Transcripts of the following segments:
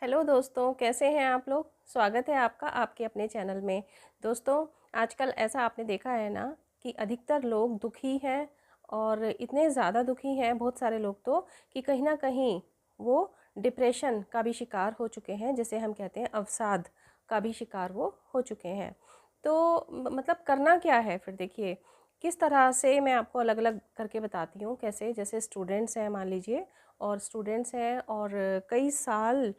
Hello दोस्तों, कैसे हैं आप लोग। स्वागत है आपका आपके अपने चैनल में। दोस्तों, आजकल ऐसा आपने देखा है ना कि अधिकतर लोग दुखी हैं और इतने ज़्यादा दुखी हैं बहुत सारे लोग तो कि कहीं ना कहीं वो डिप्रेशन का भी शिकार हो चुके हैं, जिसे हम कहते हैं अवसाद का भी शिकार वो हो चुके हैं। तो मतलब करना क्या है फिर। देखिए किस तरह से मैं आपको अलग अलग करके बताती हूँ। कैसे, जैसे स्टूडेंट्स हैं मान लीजिए, और स्टूडेंट्स हैं और कई साल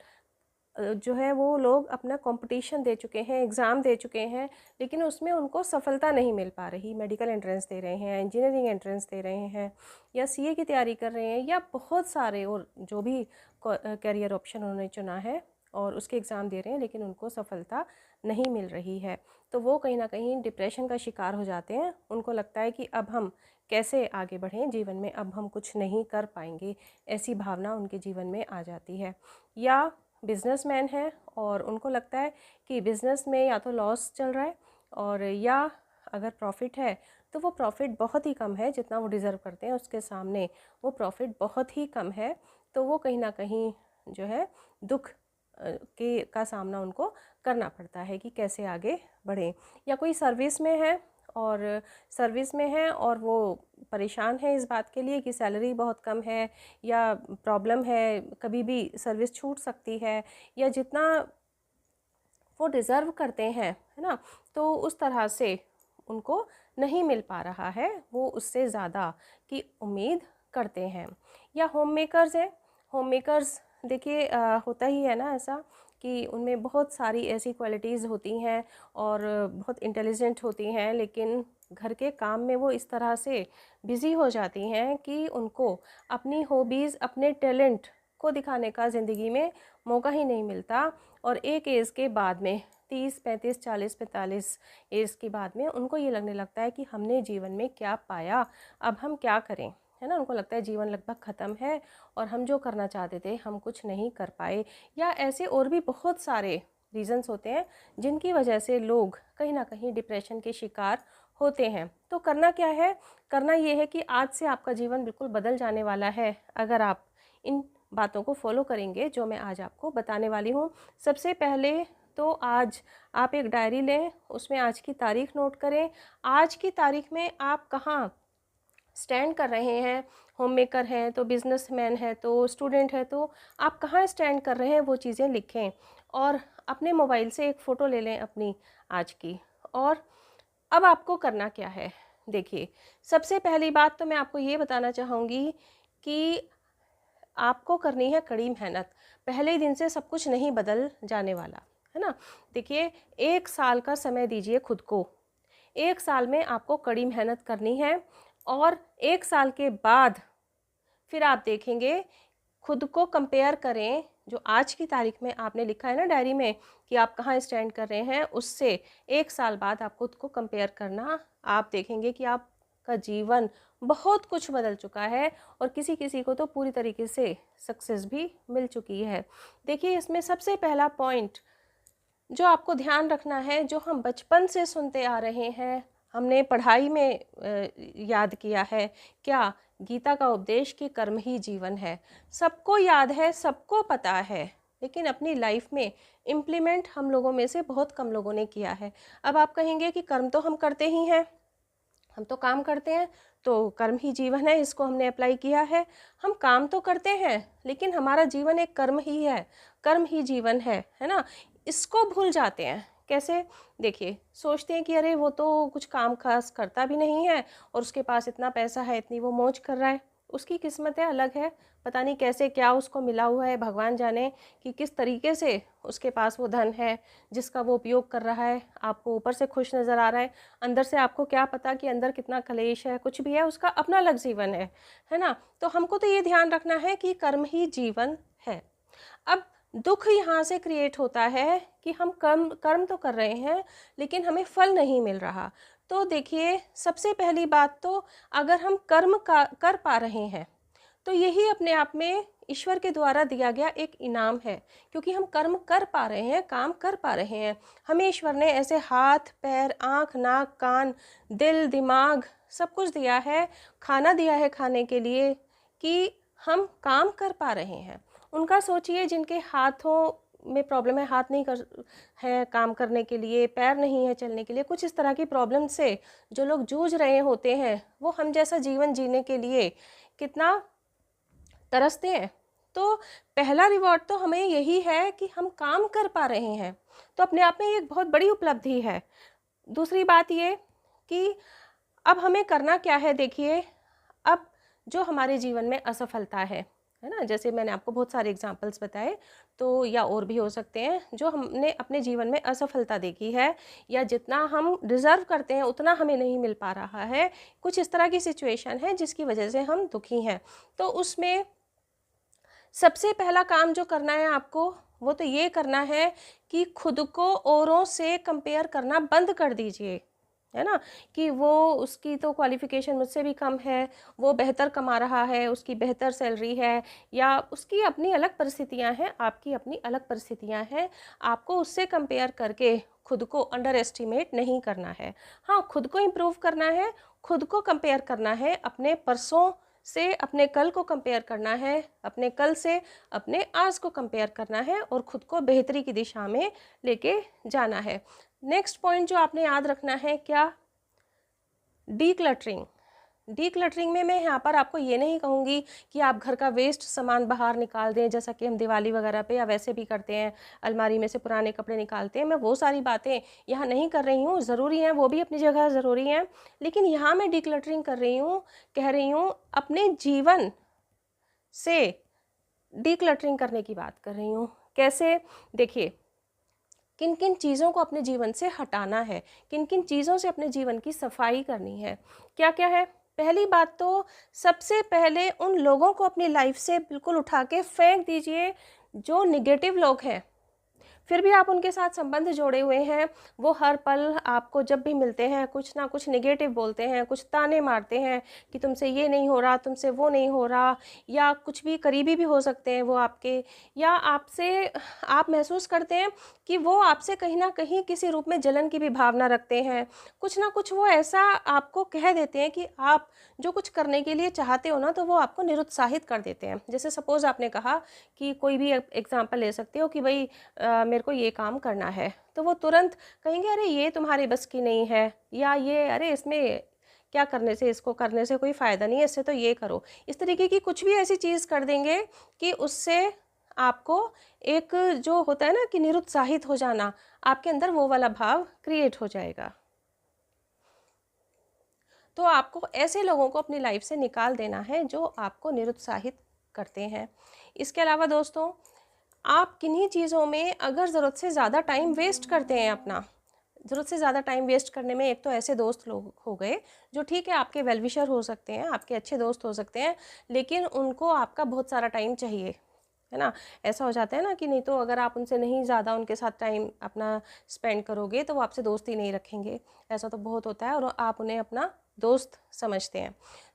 जो है वो लोग अपना कंपटीशन दे चुके हैं, एग्ज़ाम दे चुके हैं, लेकिन उसमें उनको सफलता नहीं मिल पा रही। मेडिकल एंट्रेंस दे रहे हैं, इंजीनियरिंग एंट्रेंस दे रहे हैं, या सीए की तैयारी कर रहे हैं, या बहुत सारे और जो भी करियर ऑप्शन उन्होंने चुना है और उसके एग्ज़ाम दे रहे हैं, लेकिन उनको सफलता नहीं मिल रही है। तो वो कहीं ना कहीं डिप्रेशन का शिकार हो जाते हैं। उनको लगता है कि अब हम कैसे आगे बढ़ें जीवन में, अब हम कुछ नहीं कर पाएंगे, ऐसी भावना उनके जीवन में आ जाती है। या बिजनेसमैन है और उनको लगता है कि बिज़नेस में या तो लॉस चल रहा है, और या अगर प्रॉफिट है तो वो प्रॉफिट बहुत ही कम है, जितना वो डिज़र्व करते हैं उसके सामने वो प्रॉफिट बहुत ही कम है। तो वो कहीं ना कहीं जो है दुख के का सामना उनको करना पड़ता है कि कैसे आगे बढ़ें। या कोई सर्विस में है और वो परेशान है इस बात के लिए कि सैलरी बहुत कम है, या प्रॉब्लम है, कभी भी सर्विस छूट सकती है, या जितना वो डिज़र्व करते हैं, है ना, तो उस तरह से उनको नहीं मिल पा रहा है, वो उससे ज़्यादा की उम्मीद करते हैं। या होम मेकर्स हैं। होम मेकर्स देखिए होता ही है ना ऐसा कि उनमें बहुत सारी ऐसी क्वालिटीज़ होती हैं और बहुत इंटेलिजेंट होती हैं, लेकिन घर के काम में वो इस तरह से बिज़ी हो जाती हैं कि उनको अपनी हॉबीज़, अपने टैलेंट को दिखाने का ज़िंदगी में मौका ही नहीं मिलता। और एक एज के बाद में 30, 35, 40, 45 एज के बाद में उनको ये लगने लगता है कि हमने जीवन में क्या पाया, अब हम क्या करें, है ना। उनको लगता है जीवन लगभग ख़त्म है और हम जो करना चाहते थे हम कुछ नहीं कर पाए। या ऐसे और भी बहुत सारे रीज़न्स होते हैं जिनकी वजह से लोग कहीं ना कहीं डिप्रेशन के शिकार होते हैं। तो करना क्या है। करना ये है कि आज से आपका जीवन बिल्कुल बदल जाने वाला है अगर आप इन बातों को फॉलो करेंगे जो मैं आज आपको बताने वाली हूँ। सबसे पहले तो आज आप एक डायरी लें, उसमें आज की तारीख नोट करें। आज की तारीख में आप कहाँ स्टैंड कर रहे हैं। होम मेकर हैं तो, बिजनेसमैन है तो, स्टूडेंट है तो, आप कहाँ स्टैंड कर रहे हैं वो चीज़ें लिखें। और अपने मोबाइल से एक फ़ोटो ले लें अपनी आज की। और अब आपको करना क्या है। देखिए सबसे पहली बात तो मैं आपको ये बताना चाहूँगी कि आपको करनी है कड़ी मेहनत। पहले ही दिन से सब कुछ नहीं बदल जाने वाला, है ना। देखिए 1 साल का समय दीजिए खुद को। 1 साल में आपको कड़ी मेहनत करनी है, और 1 साल के बाद फिर आप देखेंगे, खुद को कंपेयर करें। जो आज की तारीख में आपने लिखा है ना डायरी में कि आप कहाँ स्टैंड कर रहे हैं, उससे 1 साल बाद आप खुद को कंपेयर करना। आप देखेंगे कि आपका जीवन बहुत कुछ बदल चुका है, और किसी किसी को तो पूरी तरीके से सक्सेस भी मिल चुकी है। देखिए इसमें सबसे पहला पॉइंट जो आपको ध्यान रखना है, जो हम बचपन से सुनते आ रहे हैं, हमने पढ़ाई में याद किया है, क्या गीता का उपदेश कि कर्म ही जीवन है। सबको याद है, सबको पता है, लेकिन अपनी लाइफ में इम्प्लीमेंट हम लोगों में से बहुत कम लोगों ने किया है। अब आप कहेंगे कि कर्म तो हम करते ही हैं, हम तो काम करते हैं, तो कर्म ही जीवन है, इसको हमने अप्लाई किया है। हम काम तो करते हैं, लेकिन हमारा जीवन एक कर्म ही है, कर्म ही जीवन है ना। इसको भूल जाते हैं। कैसे। देखिए सोचते हैं कि अरे वो तो कुछ काम खास करता भी नहीं है, और उसके पास इतना पैसा है, इतनी वो मौज कर रहा है, उसकी किस्मत है अलग है। पता नहीं कैसे क्या उसको मिला हुआ है, भगवान जाने कि किस तरीके से उसके पास वो धन है जिसका वो उपयोग कर रहा है। आपको ऊपर से खुश नज़र आ रहा है, अंदर से आपको क्या पता कि अंदर कितना कलेश है, कुछ भी है, उसका अपना अलग जीवन है ना। तो हमको तो ये ध्यान रखना है कि कर्म ही जीवन है। अब दुख यहाँ से क्रिएट होता है कि हम कर्म कर्म तो कर रहे हैं, लेकिन हमें फल नहीं मिल रहा। तो देखिए सबसे पहली बात तो, अगर हम कर्म का कर पा रहे हैं तो यही अपने आप में ईश्वर के द्वारा दिया गया एक इनाम है, क्योंकि हम कर्म कर पा रहे हैं, काम कर पा रहे हैं। हमें ईश्वर ने ऐसे हाथ, पैर, आँख, नाक, कान, दिल, दिमाग सब कुछ दिया है, खाना दिया है खाने के लिए, कि हम काम कर पा रहे हैं। उनका सोचिए जिनके हाथों में प्रॉब्लम है, हाथ नहीं कर है काम करने के लिए, पैर नहीं है चलने के लिए, कुछ इस तरह की प्रॉब्लम से जो लोग जूझ रहे होते हैं, वो हम जैसा जीवन जीने के लिए कितना तरसते हैं। तो पहला रिवॉर्ड तो हमें यही है कि हम काम कर पा रहे हैं, तो अपने आप में ये एक बहुत बड़ी उपलब्धि है। दूसरी बात ये कि अब हमें करना क्या है, देखिए अब जो हमारे जीवन में असफलता है ना, जैसे मैंने आपको बहुत सारे एग्जांपल्स बताए, तो या और भी हो सकते हैं, जो हमने अपने जीवन में असफलता देखी है या जितना हम डिज़र्व करते हैं उतना हमें नहीं मिल पा रहा है, कुछ इस तरह की सिचुएशन है जिसकी वजह से हम दुखी हैं। तो उसमें सबसे पहला काम जो करना है आपको, वो तो ये करना है कि खुद को औरों से कंपेयर करना बंद कर दीजिए, है ना, कि वो उसकी तो क्वालिफ़िकेशन मुझसे भी कम है, वो बेहतर कमा रहा है, उसकी बेहतर सैलरी है, या उसकी अपनी अलग परिस्थितियां हैं, आपकी अपनी अलग परिस्थितियां हैं। आपको उससे कंपेयर करके खुद को अंडर एस्टिमेट नहीं करना है। हाँ, खुद को इम्प्रूव करना है, खुद को कंपेयर करना है, अपने परसों से अपने कल को कंपेयर करना है, अपने कल से अपने आज को कंपेयर करना है और खुद को बेहतरी की दिशा में लेके जाना है। नेक्स्ट पॉइंट जो आपने याद रखना है, क्या, डीक्लटरिंग। डीक्लटरिंग में मैं यहाँ पर आपको ये नहीं कहूँगी कि आप घर का वेस्ट सामान बाहर निकाल दें, जैसा कि हम दिवाली वगैरह पे या वैसे भी करते हैं, अलमारी में से पुराने कपड़े निकालते हैं। मैं वो सारी बातें यहाँ नहीं कर रही हूँ, ज़रूरी हैं, वो भी अपनी जगह ज़रूरी हैं, लेकिन यहाँ मैं डीक्लटरिंग कर रही हूँ, कह रही हूँ अपने जीवन से डीक्लटरिंग करने की बात कर रही हूँ। कैसे, देखिए, किन किन चीज़ों को अपने जीवन से हटाना है, किन किन चीज़ों से अपने जीवन की सफाई करनी है, क्या क्या है। पहली बात तो सबसे पहले उन लोगों को अपनी लाइफ से बिल्कुल उठा के फेंक दीजिए जो निगेटिव लोग हैं, फिर भी आप उनके साथ संबंध जोड़े हुए हैं। वो हर पल आपको जब भी मिलते हैं कुछ ना कुछ नेगेटिव बोलते हैं, कुछ ताने मारते हैं कि तुमसे ये नहीं हो रहा, तुमसे वो नहीं हो रहा, या कुछ भी करीबी भी हो सकते हैं वो आपके, या आपसे आप महसूस करते हैं कि वो आपसे कहीं ना कहीं किसी रूप में जलन की भी भावना रखते हैं। कुछ ना कुछ वो ऐसा आपको कह देते हैं कि आप जो कुछ करने के लिए चाहते हो ना, तो वो आपको निरुत्साहित कर देते हैं। जैसे सपोज़ आपने कहा कि कोई भी एग्जाम्पल ले सकते हो कि भाई मेरे को ये काम करना है, तो वो तुरंत कहेंगे अरे ये तुम्हारे बस की नहीं है, या ये अरे इसमें क्या करने से, इसको करने से कोई फ़ायदा नहीं है, इससे तो ये करो। इस तरीके की कुछ भी ऐसी चीज़ कर देंगे कि उससे आपको एक जो होता है ना कि निरुत्साहित हो जाना, आपके अंदर वो वाला भाव क्रिएट हो जाएगा। तो आपको ऐसे लोगों को अपनी लाइफ से निकाल देना है जो आपको निरुत्साहित करते हैं। इसके अलावा दोस्तों, आप किन्हीं चीज़ों में अगर ज़रूरत से ज़्यादा टाइम वेस्ट करते हैं अपना, ज़रूरत से ज़्यादा टाइम वेस्ट करने में एक तो ऐसे दोस्त लोग हो गए जो ठीक है आपके वेलविशर हो सकते हैं, आपके अच्छे दोस्त हो सकते हैं, लेकिन उनको आपका बहुत सारा टाइम चाहिए, है ना। ऐसा हो जाता है ना कि नहीं तो अगर आप उनसे नहीं ज़्यादा उनके साथ टाइम अपना स्पेंड करोगे तो वो आपसे दोस्ती नहीं रखेंगे। ऐसा तो बहुत होता है और आप उन्हें अपना दोस्त समझते हैं,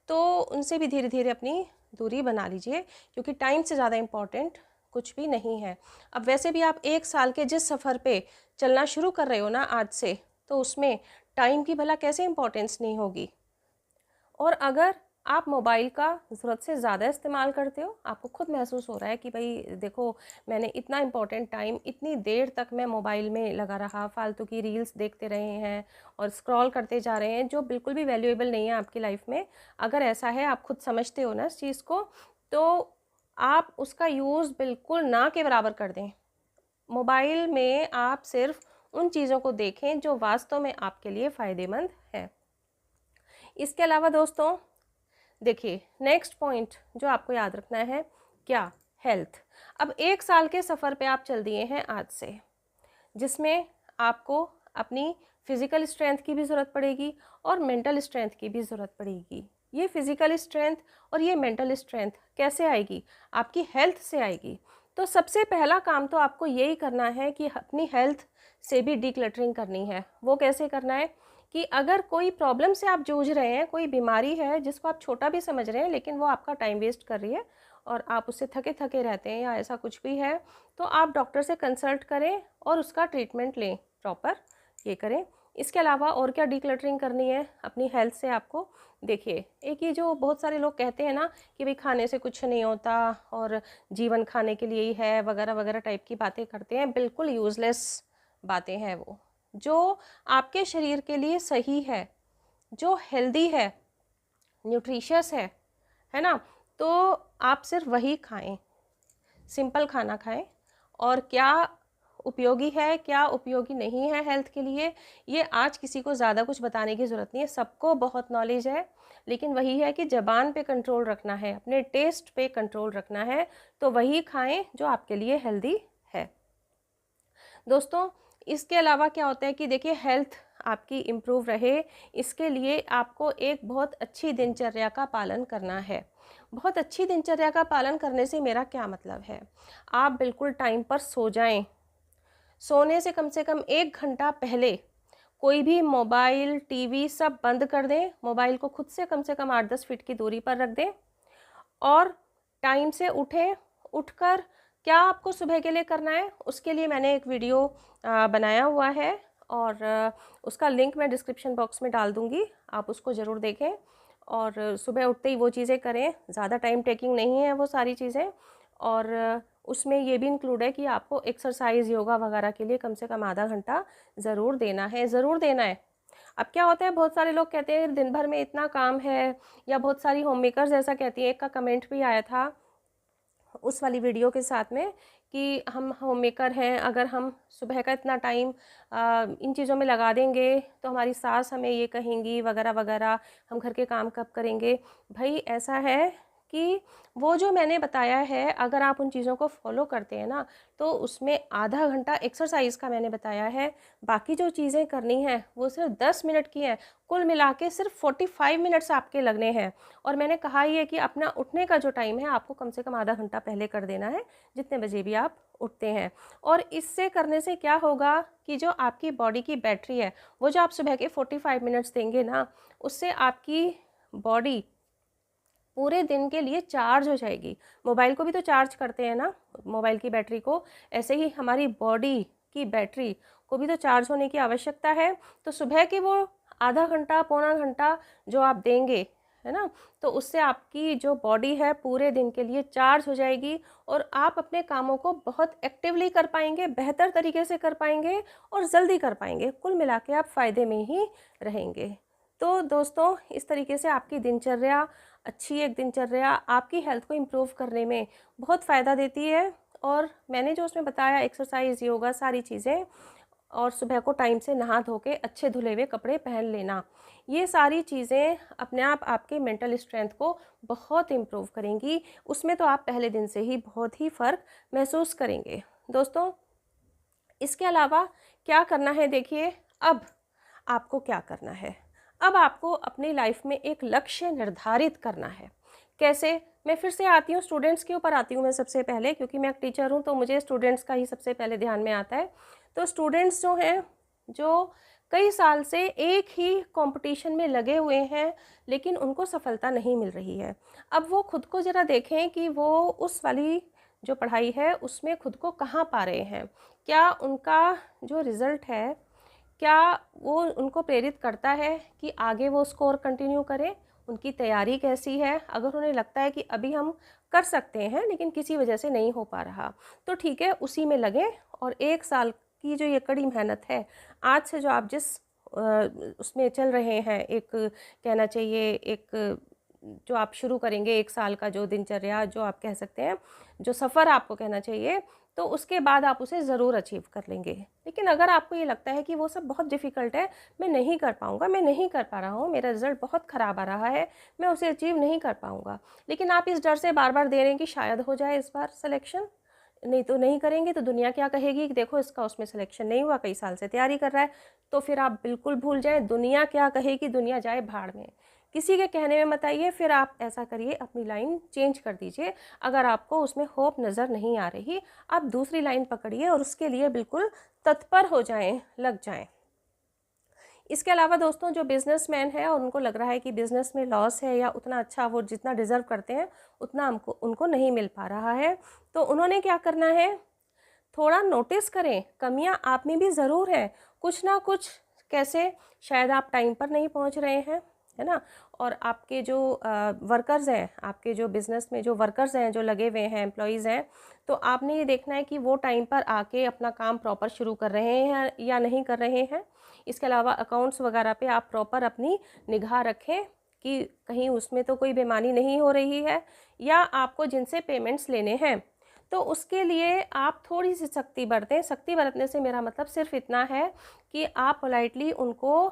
तो उनसे भी धीरे धीरे अपनी दूरी बना लीजिए, क्योंकि टाइम से ज़्यादा इम्पॉर्टेंट कुछ भी नहीं है। अब वैसे भी आप 1 साल के जिस सफ़र पे चलना शुरू कर रहे हो ना आज से, तो उसमें टाइम की भला कैसे इम्पोर्टेंस नहीं होगी। और अगर आप मोबाइल का ज़रूरत से ज़्यादा इस्तेमाल करते हो, आपको खुद महसूस हो रहा है कि भाई देखो मैंने इतना इम्पोर्टेंट टाइम, इतनी देर तक मैं मोबाइल में लगा रहा, फालतू की रील्स देखते रहे हैं और स्क्रॉल करते जा रहे हैं जो बिल्कुल भी वैल्यूएबल नहीं है आपकी लाइफ में, अगर ऐसा है, आप खुद समझते हो ना इस चीज़ को, तो आप उसका यूज़ बिल्कुल ना के बराबर कर दें। मोबाइल में आप सिर्फ उन चीज़ों को देखें जो वास्तव में आपके लिए फ़ायदेमंद है। इसके अलावा दोस्तों देखिए, नेक्स्ट पॉइंट जो आपको याद रखना है, क्या, हेल्थ। अब 1 साल के सफ़र पे आप चल दिए हैं आज से, जिसमें आपको अपनी फिज़िकल स्ट्रेंथ की भी ज़रूरत पड़ेगी और मेंटल स्ट्रेंथ की भी ज़रूरत पड़ेगी। ये फिज़िकल स्ट्रेंथ और ये मेंटल स्ट्रेंथ कैसे आएगी, आपकी हेल्थ से आएगी। तो सबसे पहला काम तो आपको यही करना है कि अपनी हेल्थ से भी डिक्लटरिंग करनी है। वो कैसे करना है कि अगर कोई प्रॉब्लम से आप जूझ रहे हैं, कोई बीमारी है जिसको आप छोटा भी समझ रहे हैं लेकिन वो आपका टाइम वेस्ट कर रही है और आप उससे थके थके रहते हैं या ऐसा कुछ भी है, तो आप डॉक्टर से कंसल्ट करें और उसका ट्रीटमेंट लें, प्रॉपर ये करें। इसके अलावा और क्या डिक्लटरिंग करनी है अपनी हेल्थ से आपको, देखिए एक ये जो बहुत सारे लोग कहते हैं ना कि भाई खाने से कुछ नहीं होता और जीवन खाने के लिए ही है वगैरह वगैरह टाइप की बातें करते हैं, बिल्कुल यूज़लेस बातें हैं वो। जो आपके शरीर के लिए सही है, जो हेल्दी है, न्यूट्रिशियस है ना, तो आप सिर्फ वही खाएं, सिंपल खाना खाएं। और क्या उपयोगी है क्या उपयोगी नहीं है हेल्थ के लिए, ये आज किसी को ज़्यादा कुछ बताने की ज़रूरत नहीं है, सबको बहुत नॉलेज है। लेकिन वही है कि ज़बान पे कंट्रोल रखना है, अपने टेस्ट पे कंट्रोल रखना है, तो वही खाएं जो आपके लिए हेल्दी है। दोस्तों इसके अलावा क्या होता है कि देखिए हेल्थ आपकी इम्प्रूव रहे, इसके लिए आपको एक बहुत अच्छी दिनचर्या का पालन करना है। बहुत अच्छी दिनचर्या का पालन करने से मेरा क्या मतलब है, आप बिल्कुल टाइम पर सो जाएं। सोने से कम 1 घंटा पहले कोई भी मोबाइल टीवी सब बंद कर दें, मोबाइल को खुद से कम 8-10 फीट की दूरी पर रख दें और टाइम से उठें। उठकर क्या आपको सुबह के लिए करना है, उसके लिए मैंने एक वीडियो बनाया हुआ है और उसका लिंक मैं डिस्क्रिप्शन बॉक्स में डाल दूँगी, आप उसको ज़रूर देखें और सुबह उठते ही वो चीज़ें करें। ज़्यादा टाइम टेकिंग नहीं है वो सारी चीज़ें, और उसमें ये भी इंक्लूड है कि आपको एक्सरसाइज योगा वगैरह के लिए कम से कम आधा घंटा ज़रूर देना है, ज़रूर देना है। अब क्या होता है, बहुत सारे लोग कहते हैं दिन भर में इतना काम है, या बहुत सारी होम मेकर्स ऐसा कहती हैं, एक का कमेंट भी आया था उस वाली वीडियो के साथ में कि हम होम मेकर हैं, अगर हम सुबह का इतना टाइम इन चीज़ों में लगा देंगे तो हमारी सास हमें ये कहेंगी वगैरह वगैरह, हम घर के काम कब करेंगे। भाई ऐसा है कि वो जो मैंने बताया है अगर आप उन चीज़ों को फॉलो करते हैं ना, तो उसमें आधा घंटा एक्सरसाइज का मैंने बताया है, बाकी जो चीज़ें करनी हैं वो सिर्फ 10 मिनट की हैं, कुल मिला के सिर्फ 45 मिनट्स आपके लगने हैं। और मैंने कहा ही है कि अपना उठने का जो टाइम है आपको कम से कम आधा घंटा पहले कर देना है, जितने बजे भी आप उठते हैं। और इससे करने से क्या होगा कि जो आपकी बॉडी की बैटरी है, वो जो आप सुबह के 45 मिनट्स देंगे ना, उससे आपकी बॉडी पूरे दिन के लिए चार्ज हो जाएगी। मोबाइल को भी तो चार्ज करते हैं ना, मोबाइल की बैटरी को, ऐसे ही हमारी बॉडी की बैटरी को भी तो चार्ज होने की आवश्यकता है। तो सुबह के वो आधा घंटा पौना घंटा जो आप देंगे, है ना, तो उससे आपकी जो बॉडी है पूरे दिन के लिए चार्ज हो जाएगी और आप अपने कामों को बहुत एक्टिवली कर पाएंगे, बेहतर तरीके से कर पाएंगे और जल्दी कर पाएंगे। कुल मिला के आप फ़ायदे में ही रहेंगे। तो दोस्तों इस तरीके से आपकी दिनचर्या, अच्छी एक दिनचर्या आपकी हेल्थ को इम्प्रूव करने में बहुत फ़ायदा देती है। और मैंने जो उसमें बताया एक्सरसाइज योगा सारी चीज़ें, और सुबह को टाइम से नहा धो के अच्छे धुले हुए कपड़े पहन लेना, ये सारी चीज़ें अपने आप आपके मेंटल स्ट्रेंथ को बहुत इम्प्रूव करेंगी। उसमें तो आप पहले दिन से ही बहुत ही फ़र्क महसूस करेंगे। दोस्तों इसके अलावा क्या करना है, देखिए अब आपको क्या करना है, अब आपको अपनी लाइफ में एक लक्ष्य निर्धारित करना है। कैसे, मैं फिर से आती हूँ स्टूडेंट्स के ऊपर आती हूँ मैं सबसे पहले, क्योंकि मैं एक टीचर हूँ तो मुझे स्टूडेंट्स का ही सबसे पहले ध्यान में आता है। तो स्टूडेंट्स जो हैं, जो कई साल से एक ही कंपटीशन में लगे हुए हैं लेकिन उनको सफलता नहीं मिल रही है, अब वो खुद को ज़रा देखें कि वो उस वाली जो पढ़ाई है उसमें खुद को कहाँ पा रहे हैं। क्या उनका जो रिज़ल्ट है, क्या वो उनको प्रेरित करता है कि आगे वो स्कोर कंटिन्यू करें, उनकी तैयारी कैसी है। अगर उन्हें लगता है कि अभी हम कर सकते हैं लेकिन किसी वजह से नहीं हो पा रहा, तो ठीक है उसी में लगें। और 1 साल की जो ये कड़ी मेहनत है, आज से जो आप जिस उसमें चल रहे हैं, एक कहना चाहिए एक जो आप शुरू करेंगे 1 साल का जो दिनचर्या, जो आप कह सकते हैं जो सफ़र आपको कहना चाहिए, तो उसके बाद आप उसे ज़रूर अचीव कर लेंगे। लेकिन अगर आपको ये लगता है कि वो सब बहुत डिफ़िकल्ट है, मैं नहीं कर पाऊँगा, मैं नहीं कर पा रहा हूँ, मेरा रिज़ल्ट बहुत ख़राब आ रहा है, मैं उसे अचीव नहीं कर पाऊँगा, लेकिन आप इस डर से बार-बार दे रहे हैं कि शायद हो जाए इस बार सिलेक्शन, नहीं तो नहीं करेंगे तो दुनिया क्या कहेगी कि देखो इसका उसमें सिलेक्शन नहीं हुआ, कई साल से तैयारी कर रहा है। तो फिर आप बिल्कुल भूल जाएँ, दुनिया क्या कहेगी, दुनिया जाए भाड़ में, किसी के कहने में मत आइए। फिर आप ऐसा करिए, अपनी लाइन चेंज कर दीजिए। अगर आपको उसमें होप नज़र नहीं आ रही, आप दूसरी लाइन पकड़िए और उसके लिए बिल्कुल तत्पर हो जाएं, लग जाएं। इसके अलावा दोस्तों जो बिजनेसमैन है और उनको लग रहा है कि बिज़नेस में लॉस है या उतना अच्छा वो जितना डिज़र्व करते हैं उतना उनको नहीं मिल पा रहा है, तो उन्होंने क्या करना है, थोड़ा नोटिस करें, कमियां आप में भी ज़रूर हैं, कुछ ना कुछ कैसे? शायद आप टाइम पर नहीं पहुंच रहे हैं, है ना, और आपके जो वर्कर्स हैं, आपके जो बिज़नेस में जो वर्कर्स हैं, जो लगे हुए हैं, एम्प्लॉइज़ हैं, तो आपने ये देखना है कि वो टाइम पर आके अपना काम प्रॉपर शुरू कर रहे हैं या नहीं कर रहे हैं। इसके अलावा अकाउंट्स वगैरह पे आप प्रॉपर अपनी निगाह रखें कि कहीं उसमें तो कोई बेईमानी नहीं हो रही है, या आपको जिनसे पेमेंट्स लेने हैं तो उसके लिए आप थोड़ी सी सख्ती बरतें। सख्ती बरतने से मेरा मतलब सिर्फ इतना है कि आप पोलाइटली उनको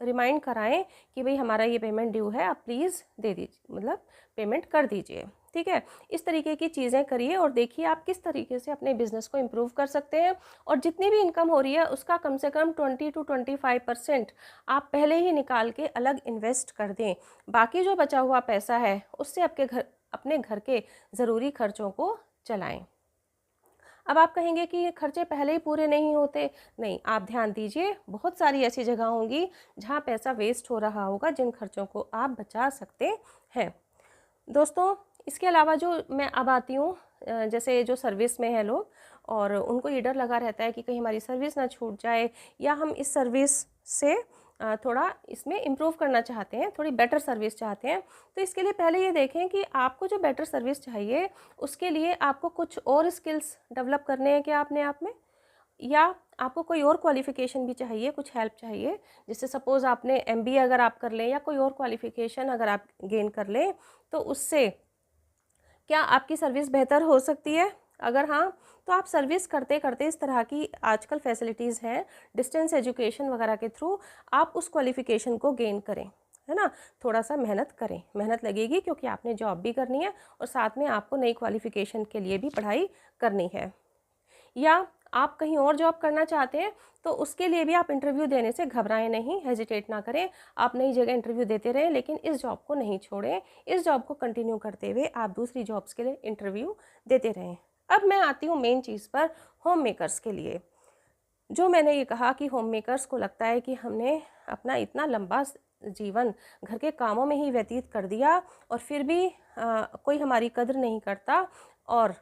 रिमाइंड कराएं कि भाई हमारा ये पेमेंट ड्यू है, आप प्लीज़ दे दीजिए, मतलब पेमेंट कर दीजिए, ठीक है। इस तरीके की चीज़ें करिए और देखिए आप किस तरीके से अपने बिज़नेस को इम्प्रूव कर सकते हैं। और जितनी भी इनकम हो रही है उसका कम से कम 20 to 25% आप पहले ही निकाल के अलग इन्वेस्ट कर दें। बाकी जो बचा हुआ पैसा है उससे अपने घर के ज़रूरी खर्चों को चलाएं। अब आप कहेंगे कि ये खर्चे पहले ही पूरे नहीं होते। नहीं, आप ध्यान दीजिए, बहुत सारी ऐसी जगह होंगी जहाँ पैसा वेस्ट हो रहा होगा, जिन खर्चों को आप बचा सकते हैं। दोस्तों, इसके अलावा जो मैं अब आती हूँ, जैसे जो सर्विस में है लोग और उनको ये डर लगा रहता है कि कहीं हमारी सर्विस ना छूट जाए, या हम इस सर्विस से थोड़ा इसमें इम्प्रूव करना चाहते हैं, थोड़ी बेटर सर्विस चाहते हैं। तो इसके लिए पहले ये देखें कि आपको जो बेटर सर्विस चाहिए उसके लिए आपको कुछ और स्किल्स डेवलप करने हैं क्या अपने आप में, या आपको कोई और क्वालिफ़िकेशन भी चाहिए, कुछ हेल्प चाहिए। जैसे सपोज़ आपने एमबीए अगर आप कर लें या कोई और क्वालिफ़िकेशन अगर आप गेन कर लें, तो उससे क्या आपकी सर्विस बेहतर हो सकती है? अगर हाँ, तो आप सर्विस करते करते इस तरह की आजकल फैसिलिटीज़ हैं, डिस्टेंस एजुकेशन वगैरह के थ्रू आप उस क्वालिफ़िकेशन को गेन करें, है ना। थोड़ा सा मेहनत करें, मेहनत लगेगी क्योंकि आपने जॉब भी करनी है और साथ में आपको नई क्वालिफ़िकेशन के लिए भी पढ़ाई करनी है। या आप कहीं और जॉब करना चाहते हैं तो उसके लिए भी आप इंटरव्यू देने से घबराएं नहीं, हेजिटेट ना करें। आप नई जगह इंटरव्यू देते रहें, लेकिन इस जॉब को नहीं छोड़ें। इस जॉब को कंटिन्यू करते हुए आप दूसरी जॉब्स के लिए इंटरव्यू देते रहें। अब मैं आती हूँ मेन चीज़ पर, होम मेकर्स के लिए। जो मैंने ये कहा कि होम मेकर्स को लगता है कि हमने अपना इतना लंबा जीवन घर के कामों में ही व्यतीत कर दिया और फिर भी कोई हमारी कदर नहीं करता, और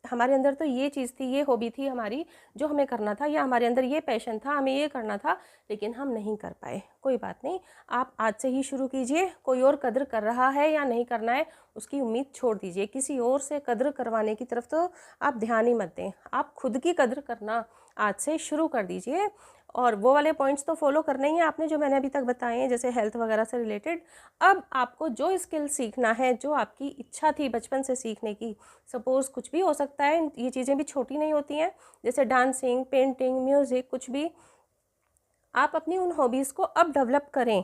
हमारे अंदर तो ये चीज़ थी, ये हॉबी थी हमारी जो हमें करना था, या हमारे अंदर ये पैशन था, हमें ये करना था, लेकिन हम नहीं कर पाए। कोई बात नहीं, आप आज से ही शुरू कीजिए। कोई और कदर कर रहा है या नहीं करना है उसकी उम्मीद छोड़ दीजिए। किसी और से कदर करवाने की तरफ तो आप ध्यान ही मत दें। आप खुद की कदर करना आज से शुरू कर दीजिए। और वो वाले पॉइंट्स तो फॉलो करने ही हैं आपने जो मैंने अभी तक बताए हैं, जैसे हेल्थ वगैरह से रिलेटेड। अब आपको जो स्किल सीखना है, जो आपकी इच्छा थी बचपन से सीखने की, सपोज़ कुछ भी हो सकता है, ये चीज़ें भी छोटी नहीं होती हैं, जैसे डांसिंग, पेंटिंग, म्यूज़िक, कुछ भी, आप अपनी उन हॉबीज़ को अब डेवलप करें।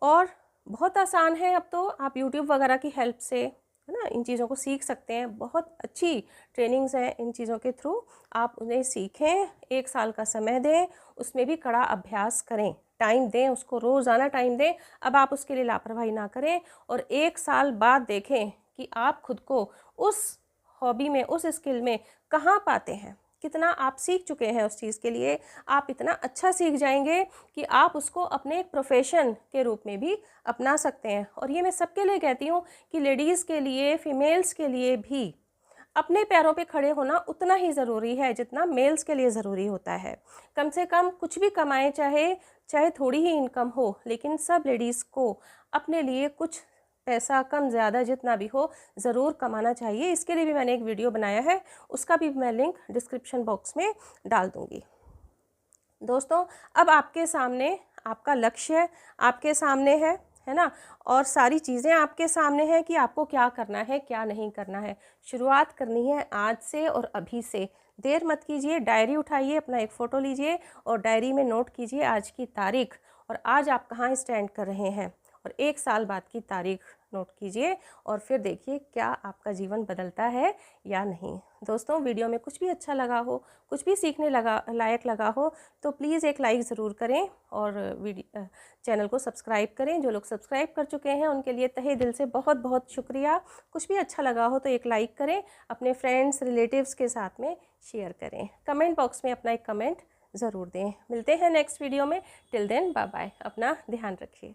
और बहुत आसान है, अब तो आप यूट्यूब वगैरह की हेल्प से, है ना, इन चीज़ों को सीख सकते हैं। बहुत अच्छी ट्रेनिंग्स हैं इन चीज़ों के थ्रू, आप उन्हें सीखें। 1 साल का समय दें, उसमें भी कड़ा अभ्यास करें, टाइम दें उसको, रोज़ाना टाइम दें। अब आप उसके लिए लापरवाही ना करें और 1 साल बाद देखें कि आप खुद को उस हॉबी में, उस स्किल में कहाँ पाते हैं, कितना आप सीख चुके हैं उस चीज़ के लिए। आप इतना अच्छा सीख जाएंगे कि आप उसको अपने एक प्रोफेशन के रूप में भी अपना सकते हैं। और ये मैं सबके लिए कहती हूँ कि लेडीज़ के लिए, फीमेल्स के लिए भी अपने पैरों पे खड़े होना उतना ही ज़रूरी है जितना मेल्स के लिए ज़रूरी होता है। कम से कम कुछ भी कमाएं, चाहे थोड़ी ही इनकम हो, लेकिन सब लेडीज़ को अपने लिए कुछ पैसा, कम ज़्यादा जितना भी हो, ज़रूर कमाना चाहिए। इसके लिए भी मैंने एक वीडियो बनाया है, उसका भी मैं लिंक डिस्क्रिप्शन बॉक्स में डाल दूँगी। दोस्तों, अब आपके सामने आपका लक्ष्य आपके सामने है ना, और सारी चीज़ें आपके सामने हैं कि आपको क्या करना है, क्या नहीं करना है। शुरुआत करनी है आज से और अभी से। देर मत कीजिए, डायरी उठाइए, अपना एक फ़ोटो लीजिए और डायरी में नोट कीजिए आज की तारीख, और आज आप कहाँ स्टैंड कर रहे हैं, और 1 साल बाद की तारीख नोट कीजिए और फिर देखिए क्या आपका जीवन बदलता है या नहीं। दोस्तों, वीडियो में कुछ भी अच्छा लगा हो, कुछ भी सीखने लायक लगा हो, तो प्लीज़ एक लाइक ज़रूर करें और चैनल को सब्सक्राइब करें। जो लोग सब्सक्राइब कर चुके हैं उनके लिए तहे दिल से बहुत बहुत शुक्रिया। कुछ भी अच्छा लगा हो तो एक लाइक करें, अपने फ्रेंड्स, रिलेटिव्स के साथ में शेयर करें। कमेंट बॉक्स में अपना एक कमेंट ज़रूर दें। मिलते हैं नेक्स्ट वीडियो में। Till then, bye bye. अपना ध्यान रखिए।